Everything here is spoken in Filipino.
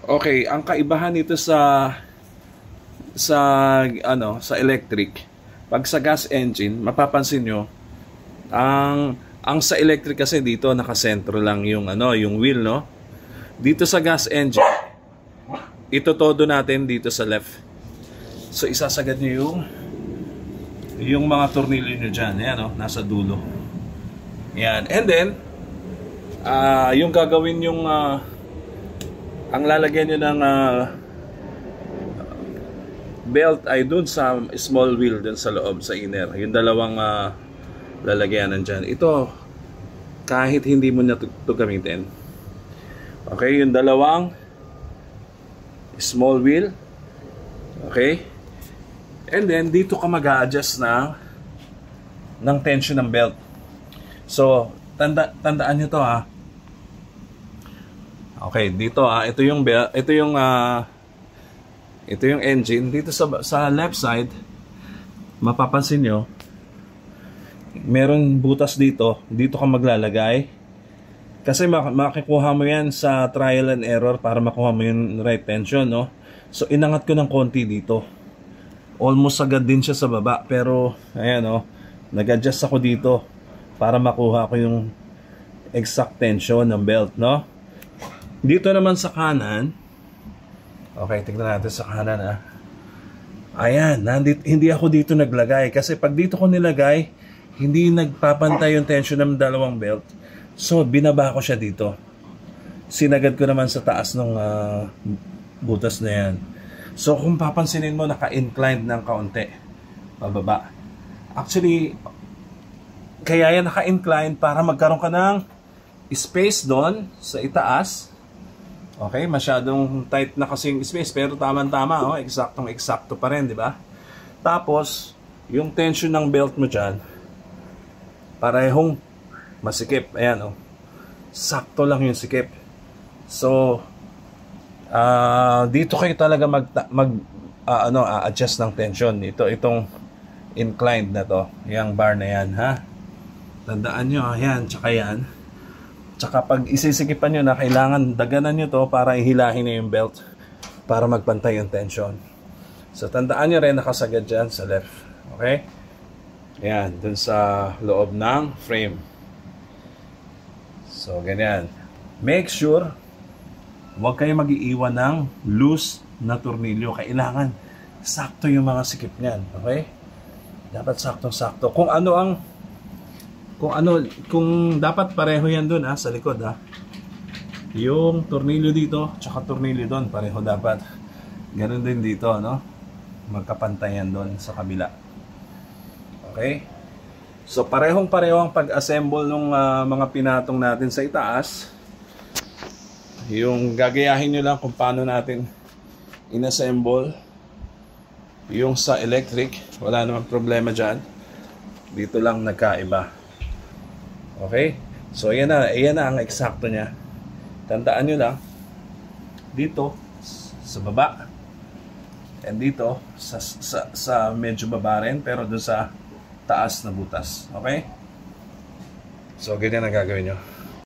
Okay, ang kaibahan nito sa electric, pag sa gas engine, mapapansin nyo, ang sa electric kasi dito nakasentro lang yung yung wheel, no? Dito sa gas engine, ito todo natin dito sa left. So isasagad nyo yung mga tornilyo nyo dyan. Ayan, oh, nasa dulo. Ayan. And then yung gagawin yung ang lalagyan nyo ng belt ay dun sa small wheel dun sa loob, sa inner. Yung dalawang lalagyanan dyan. Ito, kahit hindi mo na ito gamitin. Okay, yung dalawang small wheel. Okay. And then, dito ka mag-a-adjust ng tension ng belt. So, tandaan nyo to, ha. Okay, dito, ito yung belt, ito yung engine. Dito sa left side, mapapansin nyo, meron butas dito. Dito ka maglalagay. Kasi makikuha mo yan sa trial and error para makuha mo yung right tension, no? So, inangat ko ng konti dito. Almost agad din siya sa baba. Pero, ayan, no? Nag-adjust ako dito para makuha ko yung exact tension ng belt, no? Dito naman sa kanan, okay, tignan natin sa kanan, ha. Ayan, hindi ako dito naglagay. Kasi pag dito ko nilagay, hindi nagpapantay yung tension ng dalawang belt. So, binaba ko siya dito. Sinagad ko naman sa taas ng butas na yan. So, kung papansinin mo, naka-inclined ng kaunti. Pababa. Actually, kaya yan naka-inclined para magkaroon ka ng space doon sa itaas. Okay, masyadong tight na kasing space, pero tama-tama, oh, eksaktong-eksakto pa rin, di ba? Tapos, yung tension ng belt mo dyan, parehong masikip. Ayan, oh. Sakto lang yung sikip. So, dito kayo talaga adjust ng tension. Itong inclined na to, yung bar na yan, ha? Tandaan nyo, ayan, tsaka yan. Tsaka pag isisikipan nyo na, kailangan daganan nyo to para ihilahin nyo yung belt para magpantay yung tension. So, tandaan nyo rin, nakasagad dyan sa left. Okay? Ayan, dun sa loob ng frame. So, ganyan. Make sure, huwag kayo mag-iiwan ng loose na tornilyo. Kailangan, sakto yung mga sikip niyan. Okay? Dapat saktong-sakto. Kung dapat pareho yan dun, sa likod, yung tornilyo dito, tsaka tornilyo doon, pareho dapat. Ganun din dito, no? Magkapantayan doon sa kabila. Okay? So, parehong-pareho ang pag-assemble ng mga pinatong natin sa itaas. Yung gagayahin nyo lang kung paano natin inassemble. Yung sa electric, wala namang problema dyan. Dito lang nagkaiba. Okay? So, ayan na ang eksakto niya. Tandaan nyo lang, dito, sa baba, and dito, sa medyo baba rin, pero doon sa taas na butas. Okay? So, ganyan ang gagawin nyo.